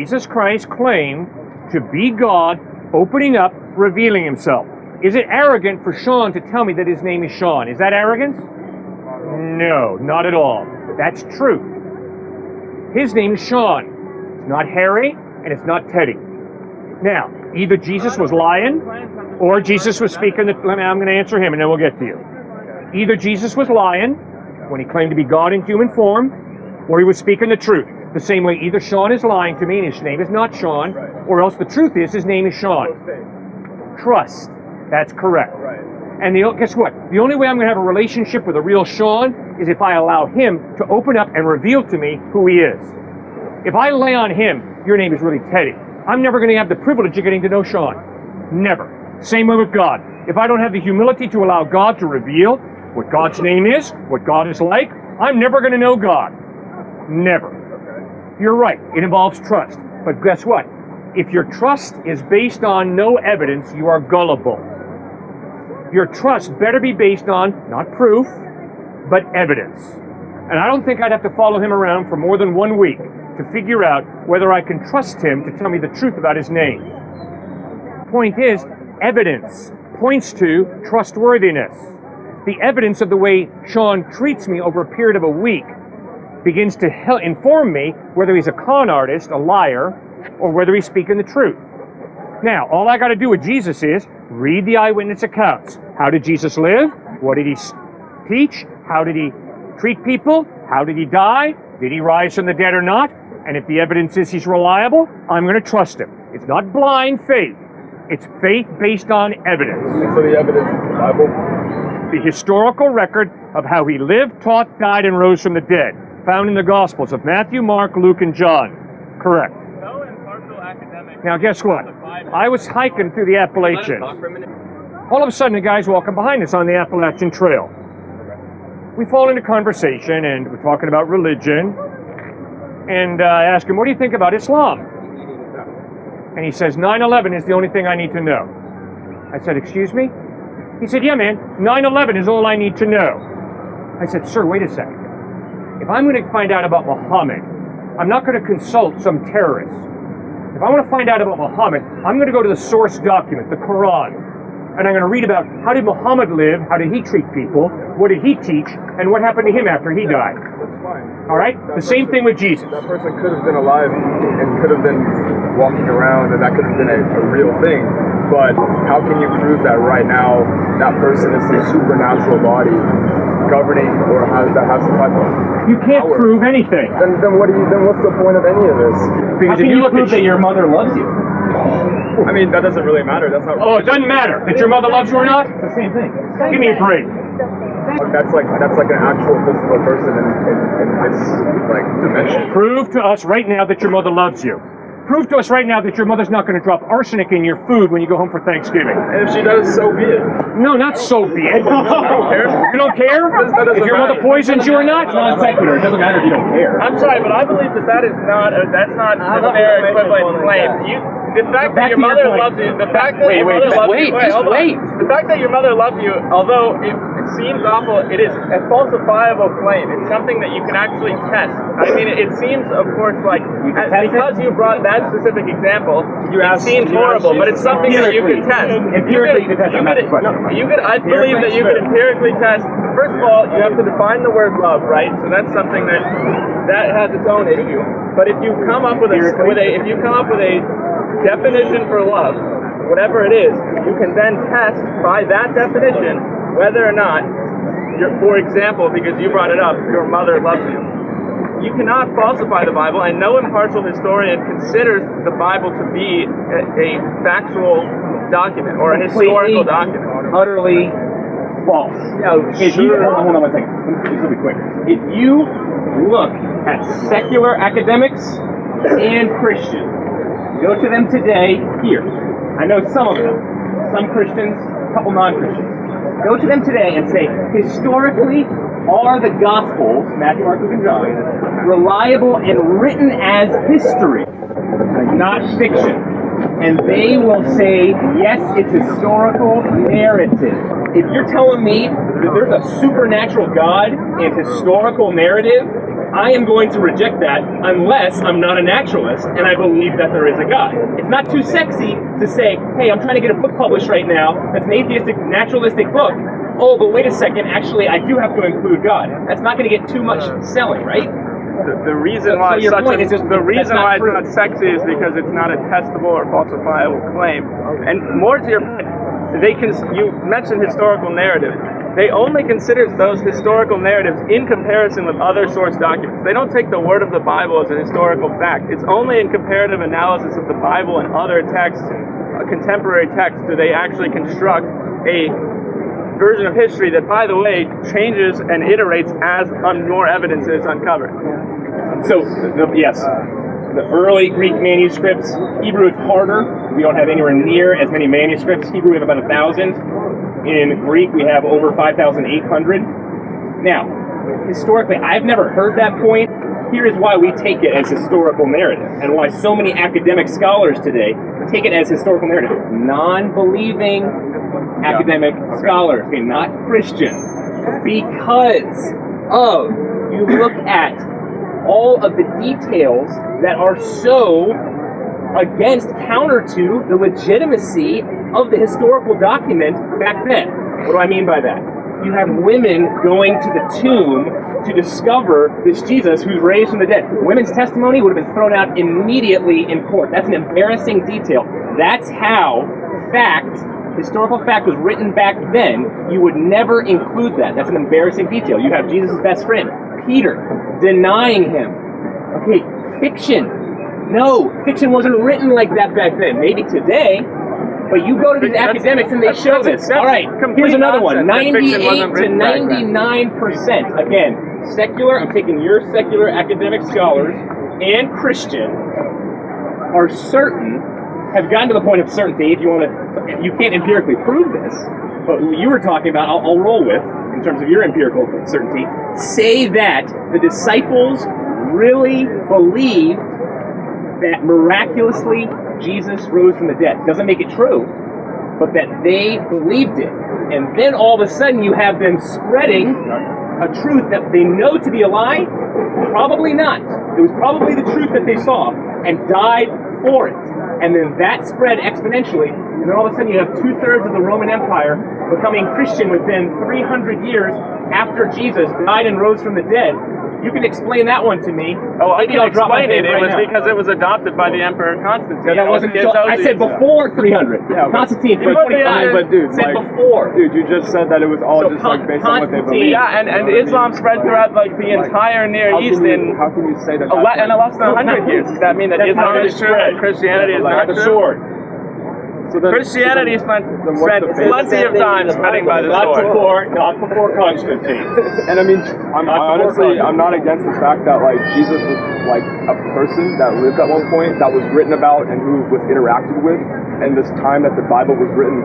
Jesus Christ claimed to be God, opening up, revealing himself. Is it arrogant for Sean to tell me that his name is Sean? Is that arrogance? No, not at all. That's truth. His name is Sean. It's not Harry, and it's not Teddy. Now, either Jesus was lying, or Jesus was speaking the... I'm going to answer him, and then we'll get to you. Either Jesus was lying when he claimed to be God in human form, or he was speaking the truth. The same way either Sean is lying to me, and his name is not Sean, or else the truth is his name is Sean. Trust. That's correct. And guess what? The only way I'm going to have a relationship with a real Sean is if I allow him to open up and reveal to me who he is. If I lay on him, your name is really Teddy, I'm never going to have the privilege of getting to know Sean. Never. Same way with God. If I don't have the humility to allow God to reveal what God's name is, what God is like, I'm never going to know God. Never. You're right. It involves trust. But guess what? If your trust is based on no evidence, you are gullible. Your trust better be based on, not proof, but evidence. And I don't think I'd have to follow him around for more than 1 week to figure out whether I can trust him to tell me the truth about his name. Point is, evidence points to trustworthiness. The evidence of the way Sean treats me over a period of a week begins to inform me whether he's a con artist, a liar, or whether he's speaking the truth. Now, all I got to do with Jesus is read the eyewitness accounts. How did Jesus live? What did he teach? How did he treat people? How did he die? Did he rise from the dead or not? And if the evidence is he's reliable, I'm going to trust him. It's not blind faith. It's faith based on evidence. So the evidence is the Bible? The historical record of how he lived, taught, died, and rose from the dead, found in the Gospels of Matthew, Mark, Luke, and John. Correct. No impartial academic. Now guess what? I was hiking through the Appalachians. All of a sudden, a guy's walking behind us on the Appalachian Trail. We fall into conversation, and we're talking about religion. And I ask him, what do you think about Islam? And he says, 9/11 is the only thing I need to know. I said, excuse me? He said, yeah, man, 9/11 is all I need to know. I said, sir, wait a second. If I'm going to find out about Muhammad, I'm not going to consult some terrorist. If I want to find out about Muhammad, I'm going to go to the source document, the Quran, and I'm going to read about how did Muhammad live, how did he treat people, what did he teach, and what happened to him after he died. That's fine. All right? The same thing with Jesus. That person could have been alive and could have been walking around, and that could have been a real thing. But how can you prove that right now that person is some supernatural body governing or that has some type of You can't power? prove anything. Then what's the point of any of this? Because How can if you look prove at that your mother loves you? I mean, that doesn't really matter. That's not. Oh, it doesn't matter that your mother loves you or not. It's the same thing. Give me a break. That's like an actual physical person in this like dimension. Prove to us right now that your mother loves you. Prove to us right now that your mother's not going to drop arsenic in your food when you go home for Thanksgiving. And if she does, so be it. No, not so be it. I don't care. You don't care? That doesn't If your mother matter. poisons you or not? It's non secular. It doesn't matter if you don't care. I'm sorry, but I believe that is not a fair equivalent claim. The fact that your mother loves you, the fact that your mother loves you, the fact that your mother loves you, although it seems awful, it is a falsifiable claim. It's something that you can actually test. I mean, it seems, of course, like because you brought that specific example, it seems horrible, but it's something that you can test. Empirically, you can test. I believe that you could empirically test. First of all, you have to define the word love, right? So that's something that has its own issue. But if you come up with a definition for love, whatever it is, you can then test by that definition whether or not, for example, because you brought it up, your mother loves you. You cannot falsify the Bible, and no impartial historian considers the Bible to be a factual document or a historical document. Utterly false. Hold on one second. This will be quick. If you look at secular academics and Christians, go to them today here. I know some of them. Some Christians, a couple non-Christians. Go to them today and say, historically, are the Gospels, Matthew, Mark, Luke, and John, reliable and written as history, not fiction? And they will say, yes, it's historical narrative. If you're telling me that there's a supernatural God in historical narrative, I am going to reject that unless I'm not a naturalist and I believe that there is a God. It's not too sexy to say, hey, I'm trying to get a book published right now that's an atheistic, naturalistic book. Oh, but wait a second, actually, I do have to include God. That's not going to get too much selling, right? The reason why so it's not sexy is because it's not a testable or falsifiable claim. And more to your point, you mentioned historical narrative. They only consider those historical narratives in comparison with other source documents. They don't take the word of the Bible as a historical fact. It's only in comparative analysis of the Bible and other texts, contemporary texts, do they actually construct a version of history that, by the way, changes and iterates as more evidence is uncovered. So, yes, the early Greek manuscripts, Hebrew is harder. We don't have anywhere near as many manuscripts. Hebrew we have about 1,000. In Greek we have over 5,800. Now, historically, I've never heard that point. Here is why we take it as historical narrative, and why so many academic scholars today take it as historical narrative. Non-believing academic scholars, okay, not Christian, because of, you look at all of the details that are so counter to the legitimacy of the historical document back then. What do I mean by that? You have women going to the tomb to discover this Jesus who's raised from the dead. Women's testimony would have been thrown out immediately in court. That's an embarrassing detail. That's how historical fact was written back then. You would never include that. That's an embarrassing detail. You have Jesus' best friend, Peter, denying him. Okay, fiction. No, fiction wasn't written like that back then. Maybe today, but you go to these academics and they show this. All right, here's another one. 98 to 99%. Again, secular, I'm taking your secular academic scholars and Christian are certain, have gotten to the point of certainty. If you want to, you can't empirically prove this, but what you were talking about, I'll roll with in terms of your empirical certainty. Say that the disciples really believe that miraculously Jesus rose from the dead. Doesn't make it true, but that they believed it. And then all of a sudden you have them spreading a truth that they know to be a lie? Probably not. It was probably the truth that they saw and died for it. And then that spread exponentially. And then all of a sudden you have 2/3 of the Roman Empire becoming Christian within 300 years after Jesus died and rose from the dead. You can explain that one to me. Oh, I can explain it. It was because it was adopted by the Emperor Constantine. No, that wasn't. I said before 300. Yeah, Constantine for 25. But dude, said before. Dude, you just said that it was all just like based on what they believe. Yeah, and Islam spread throughout like the entire Near East in. How can you say that? In less than 100 years. Does that mean that Islam is true and Christianity is not true? So Christianity spent plenty of time spreading by the sword. Not before Constantine. And I mean, I'm not against the fact that like Jesus was like a person that lived at one point, that was written about and who was interacted with, and this time that the Bible was written.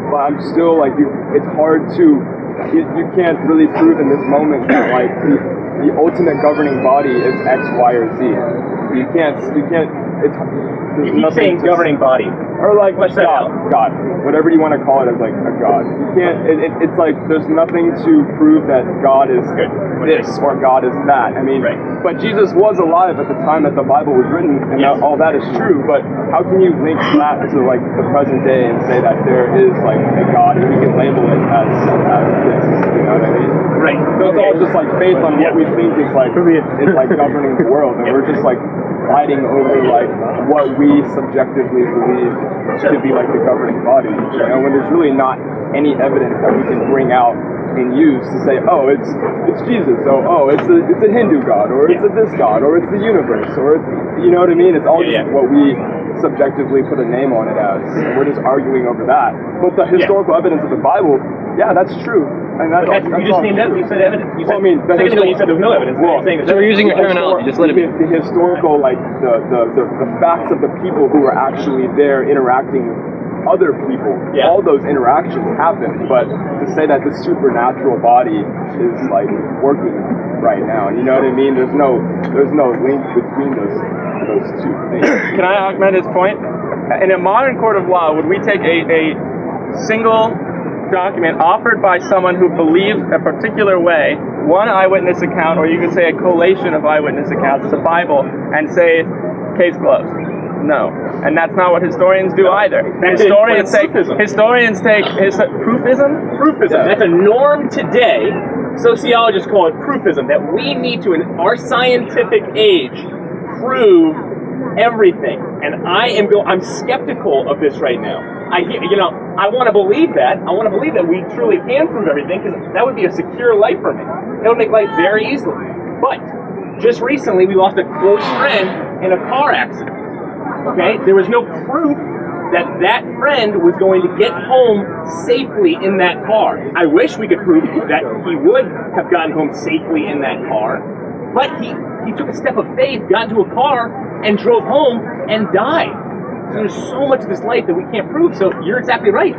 But I'm still like, it's hard to, you can't really prove in this moment that like the ultimate governing body is X, Y, or Z. You can't. You keep saying governing body. Or like God, whatever you want to call it as like a God. You can't. It's like there's nothing to prove that God is this or God is that. I mean, but Jesus was alive at the time that the Bible was written, and all that is true. But how can you link that to like the present day and say that there is like a God and we can label it as this? You know what I mean? Right. So it's all just like faith on what we think is like governing the world, and we're just like fighting over like what we subjectively believe should be like the governing body, you know, when there's really not any evidence that we can bring out and use to say, oh, it's Jesus, it's a Hindu god, or it's a this god, or it's the universe, or it's, you know what I mean? It's all just what we subjectively put a name on it as. And we're just arguing over that. But the historical evidence of the Bible, that's true. And that's you just named evidence. You said evidence. You said, you said there was no evidence. Well, so we're using your terminology. Just let it be. The historical, like the facts of the people who were actually there interacting with other people. Yeah. All those interactions happened. But to say that the supernatural body is like working right now, and you know what I mean? There's no link between those two things. Can I augment his point? In a modern court of law, would we take a single document offered by someone who believed a particular way one eyewitness account, or you could say a collation of eyewitness accounts, the Bible, and say, case closed. No. And that's not what historians do either. Historians take proofism? Proofism. That's a norm today. Sociologists call it proofism, that we need to, in our scientific age, prove everything. And I'm skeptical of this right now. I want to believe that. I want to believe that we truly can prove everything, because that would be a secure life for me. That would make life very easily. But just recently, we lost a close friend in a car accident. Okay? There was no proof that friend was going to get home safely in that car. I wish we could prove that he would have gotten home safely in that car, but he took a step of faith, got into a car, and drove home and died. So there's so much of this life that we can't prove. So you're exactly right.